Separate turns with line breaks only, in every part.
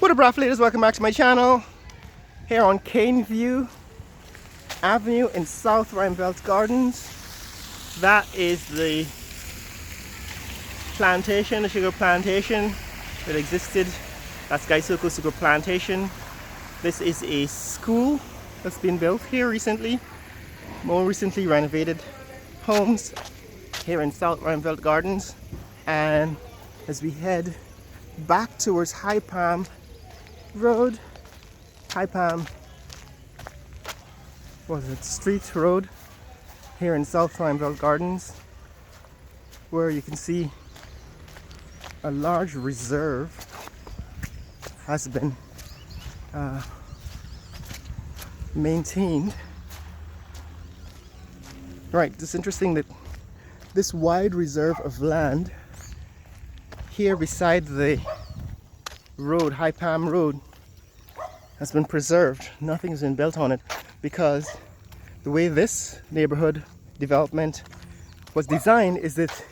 What up, ladies? Welcome back to my channel. Here on Caneview Avenue in South Ruimveldt Gardens. That is the plantation, the sugar plantation that existed. That's Gaisoko Sugar Plantation. This is a school that's been built here recently. More recently renovated homes here in South Ruimveldt Gardens. And as we head back towards High Palm Road, High Palm, Street Road here in South Ruimveldt Gardens, where you can see a large reserve has been maintained. Right, it's interesting that this wide reserve of land here beside the road, High Palm Road, has been preserved. Nothing has been built on it because the way this neighborhood development was designed is that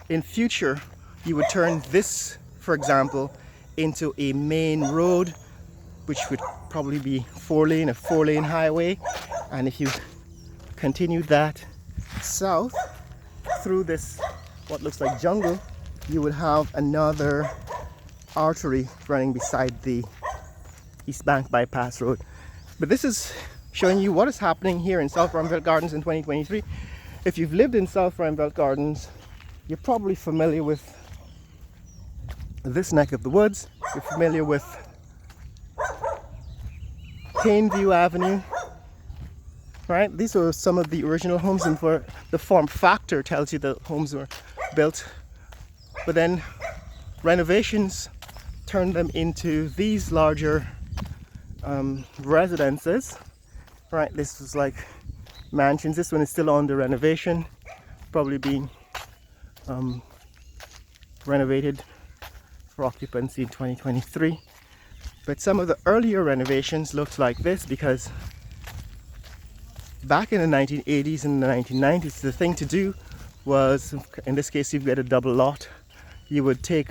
in future you would turn this, for example, into a main road, which would probably be a four-lane highway. And if you continue that south through this what looks like jungle, you would have another artery running beside the East Bank Bypass Road. But this is showing you what is happening here in South Ruimveldt Gardens in 2023. If you've lived in South Ruimveldt Gardens, you're probably familiar with this neck of the woods. You're familiar with Caneview Avenue, right? These are some of the original homes, and for the form factor tells you the homes were built, but then renovations turned them into these larger residences, right? This was like mansions. This one is still under renovation, probably being renovated for occupancy in 2023. But some of the earlier renovations looked like this, because back in the 1980s and the 1990s, the thing to do was, in this case you've got a double lot, you would take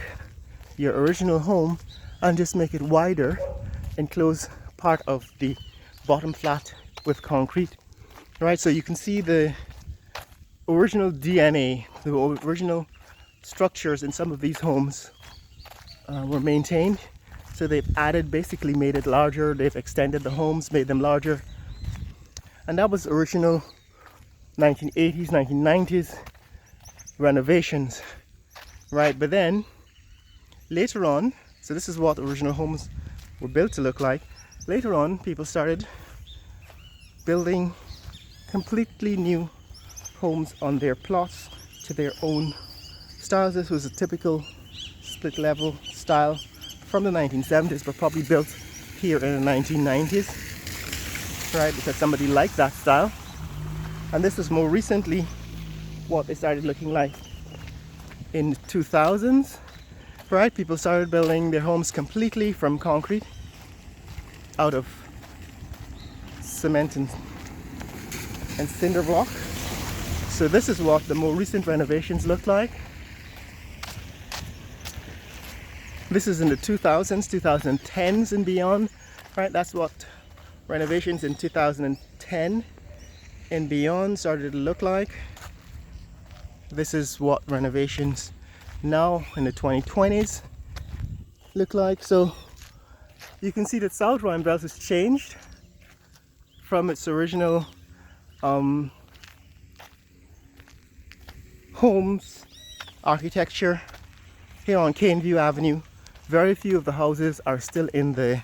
your original home and just make it wider, enclose part of the bottom flat with concrete, right? So you can see the original DNA, the original structures in some of these homes were maintained. So they've added, basically made it larger, they've extended the homes, made them larger. And that was original 1980s, 1990s renovations, right? But then later on, so this is what original homes were built to look like. Later on, people started building completely new homes on their plots to their own styles. This was a typical split level style from the 1970s, but probably built here in the 1990s, right? Because somebody liked that style. And this is more recently what they started looking like in the 2000s, right? People started building their homes completely from concrete, out of cement and cinder block. So this is what the more recent renovations look like. This is in the 2000s, 2010s and beyond, right? That's what renovations in 2010 and beyond started to look like. This is what renovations now in the 2020s look like. So you can see that South Ruimveldt has changed from its original homes architecture here on Caneview Avenue. Very few of the houses are still in the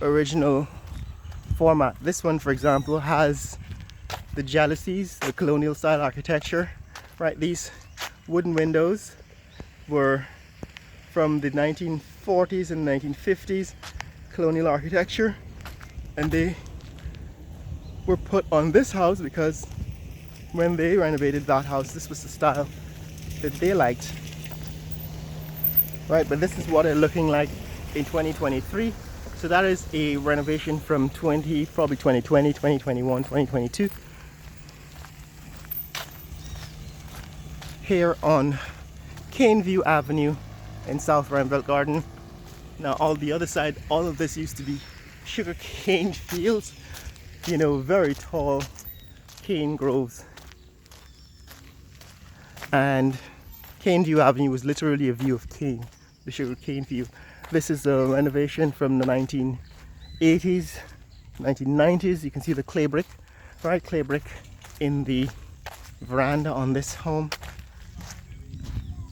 original format. This one, for example, has the jalousies, the colonial style architecture, right? These wooden windows were from the 1940s and 1950s colonial architecture, and they were put on this house because when they renovated that house, this was the style that they liked, right? But this is what it's looking like in 2023. So that is a renovation from probably 2020, 2021, 2022. Here on Caneview Avenue in South Ruimveldt Garden. Now all the other side, all of this used to be sugar cane fields, you know, very tall cane groves. And Caneview Avenue was literally a view of cane, the sugar cane field. This is a renovation from the 1980s, 1990s. You can see the clay brick, right? Clay brick in the veranda on this home.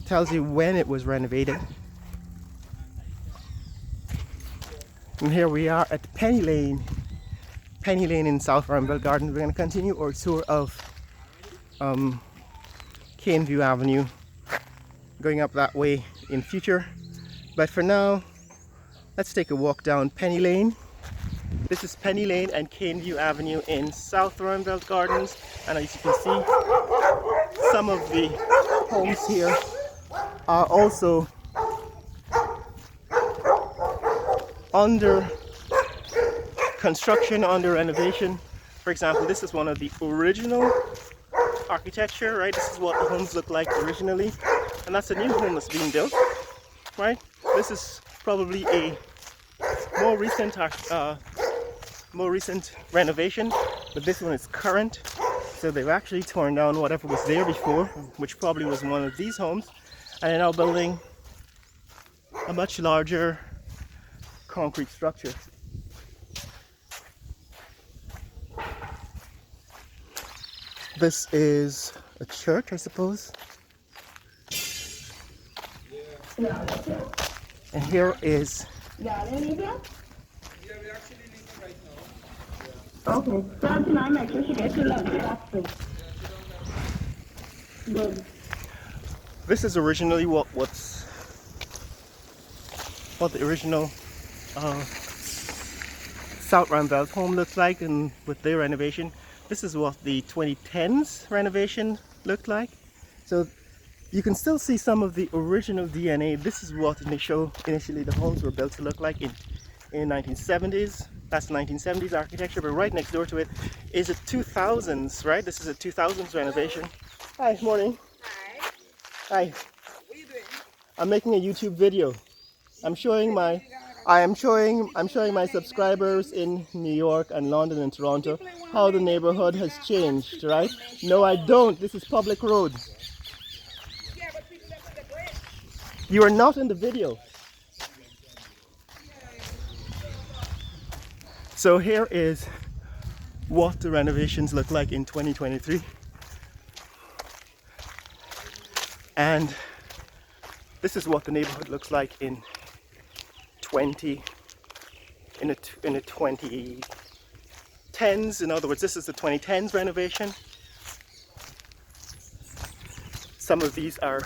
Tells you when it was renovated. And here we are at Penny Lane in South Ruimveldt Gardens. We're going to continue our tour of Caneview Avenue, going up that way in future. But for now, let's take a walk down Penny Lane. This is Penny Lane and Caneview Avenue in South Ruimveldt Gardens. And as you can see, some of the homes here are also under construction, under renovation. For example, this is one of the original architecture, right? This is what the homes look like originally, and that's a new home that's being built, right? This is probably a more recent renovation, but this one is current. So they've actually torn down whatever was there before, which probably was one of these homes, and they're now building a much larger concrete structure. This is a church, I suppose. And here is...
Okay.
This is originally what the original South Ruimveldt home looks like, and with their renovation. This is what the 2010s renovation looked like. So you can still see some of the original DNA. This is what initially the homes were built to look like in 1970s. That's 1970s architecture, but right next door to it is a 2000s, right? This is a 2000s renovation. Hi, morning.
Hi.
Hi.
What are you doing?
I'm making a YouTube video. I'm showing my subscribers in New York and London and Toronto how the neighborhood has changed, right? No, I don't. This is public road.
Yeah, but people don't put the bridge.
You are not in the video. So here is what the renovations look like in 2023. And this is what the neighborhood looks like in the 2010s. In other words, this is the 2010s renovation. Some of these are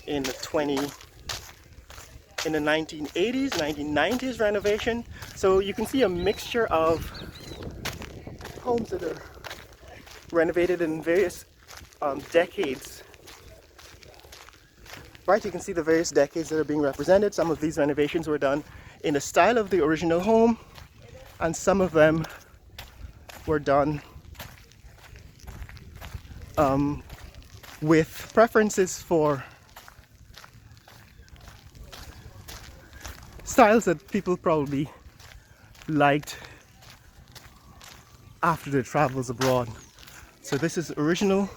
in the 1980s, 1990s renovation. So you can see a mixture of homes that are renovated in various decades. Right, you can see the various decades that are being represented. Some of these renovations were done in the style of the original home, and some of them were done with preferences for styles that people probably liked after their travels abroad. So this is original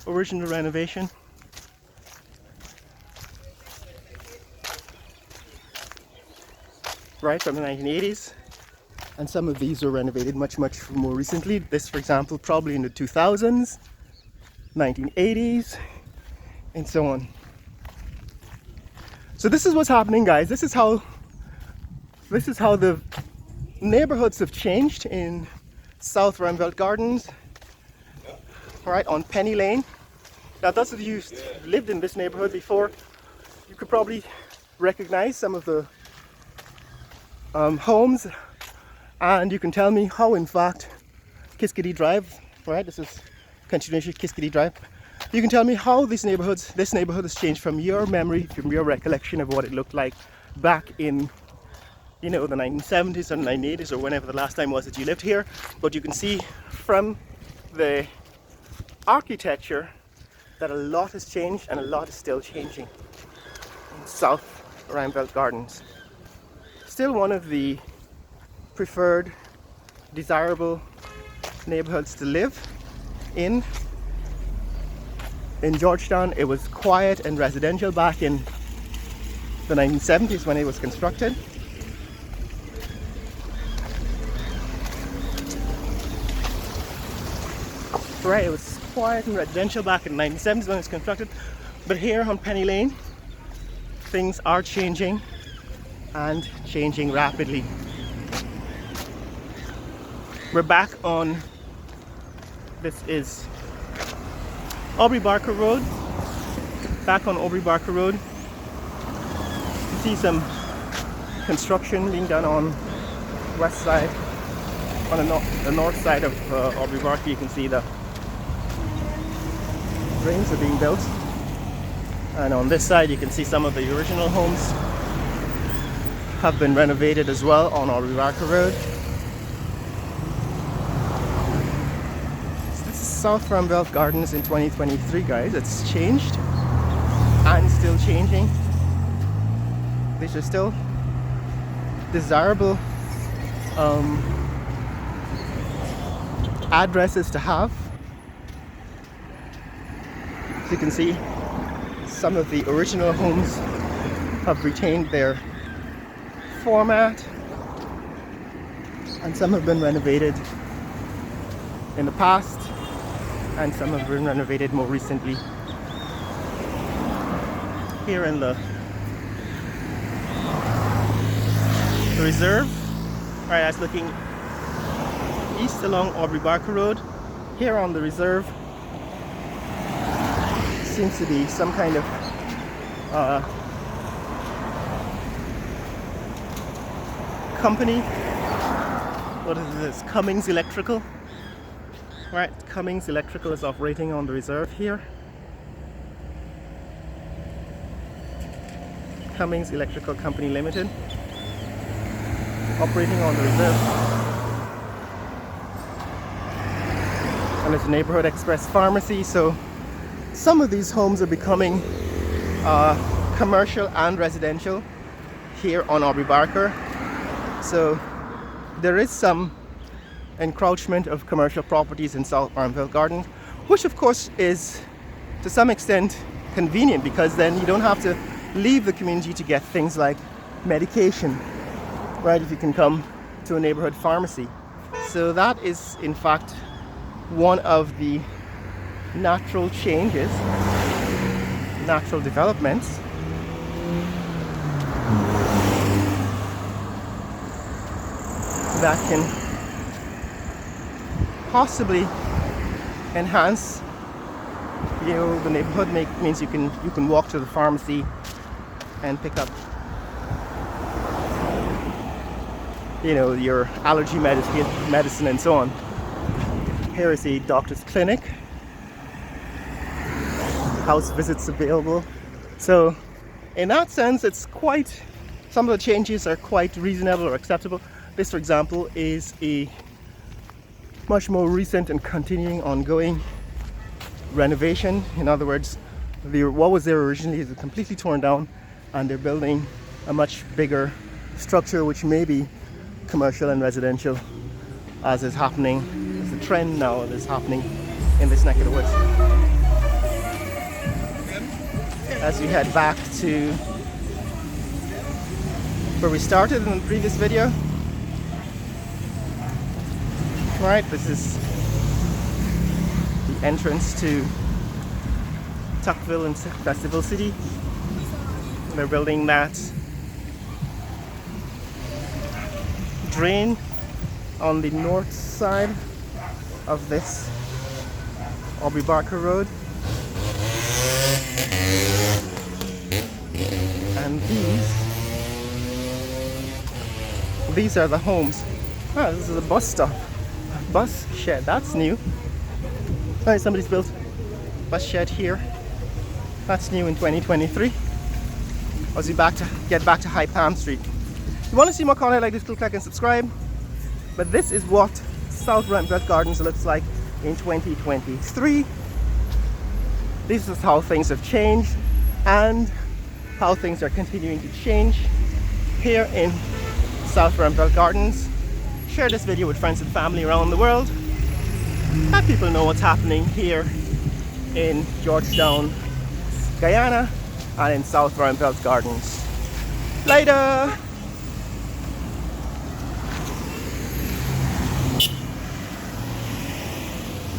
renovation. Right, from the 1980s, and some of these were renovated much more recently. This, for example, probably in the 2000s, 1980s, and so on. So this is what's happening, guys. This is how the neighborhoods have changed in South Ruimveldt Gardens, right on Penny Lane. Now, those of you who lived in this neighborhood before, you could probably recognize some of the homes, and you can tell me how, in fact, Kiskadee Drive, right? This is continuation of Kiskadee Drive. You can tell me how this neighborhood has changed from your memory, from your recollection of what it looked like back in, you know, the 1970s or 1980s or whenever the last time was that you lived here. But you can see from the architecture that a lot has changed and a lot is still changing. South Ruimveldt Gardens. Still one of the preferred, desirable neighborhoods to live in. In Georgetown, it was quiet and residential back in the 1970s when it was constructed. Right, it was quiet and residential back in the 1970s when it was constructed. But here on Penny Lane, things are changing and changing rapidly. We're back on, this is Aubrey Barker Road. Back on Aubrey Barker Road. You see some construction being done on west side, on the north side of Aubrey Barker. You can see the drains are being built. And on this side you can see some of the original homes have been renovated as well on Aubrey Barker Road. So this is South Ruimveldt Gardens in 2023, guys. It's changed and still changing. These are still desirable addresses to have. As you can see, some of the original homes have retained their format, and some have been renovated in the past, and some have been renovated more recently. Here in the reserve, right, I was looking east along Aubrey Barker Road. Here on the reserve seems to be some kind of company. What is this? Cummins Electrical. Right, Cummins Electrical is operating on the reserve here. Cummins Electrical Company Limited, operating on the reserve. And it's a neighborhood express pharmacy, so some of these homes are becoming commercial and residential here on Aubrey Barker. So there is some encroachment of commercial properties in South Ruimveldt Gardens, which of course is to some extent convenient, because then you don't have to leave the community to get things like medication, right, if you can come to a neighborhood pharmacy. So that is in fact one of the natural changes, natural developments that can possibly enhance, you know, the neighborhood. Means you can walk to the pharmacy and pick up, you know, your allergy medicine and so on. Here is a doctor's clinic. House visits available. So in that sense, it's quite, some of the changes are quite reasonable or acceptable. This, for example, is a much more recent and continuing ongoing renovation. In other words, what was there originally is completely torn down, and they're building a much bigger structure, which may be commercial and residential, as is happening, as the trend now that is happening in this neck of the woods. As we head back to where we started in the previous video. Right, this is the entrance to Tuckville and Festival City. They're building that drain on the north side of this Aubrey Barker Road. And these are the homes. Oh, this is a bus stop. Bus shed, that's new. Alright, somebody's built bus shed here. That's new in 2023. As we get back to High Palm Street. If you want to see more content like this, click and subscribe. But this is what South Ruimveldt Gardens looks like in 2023. This is how things have changed, and how things are continuing to change here in South Ruimveldt Gardens. Share this video with friends and family around the world. Let people know what's happening here in Georgetown, Guyana, and in South Ruimveldt Gardens. Later!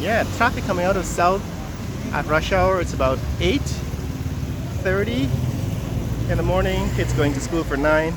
Yeah, traffic coming out of South at rush hour, it's about 8:30 in the morning. Kids going to school for 9.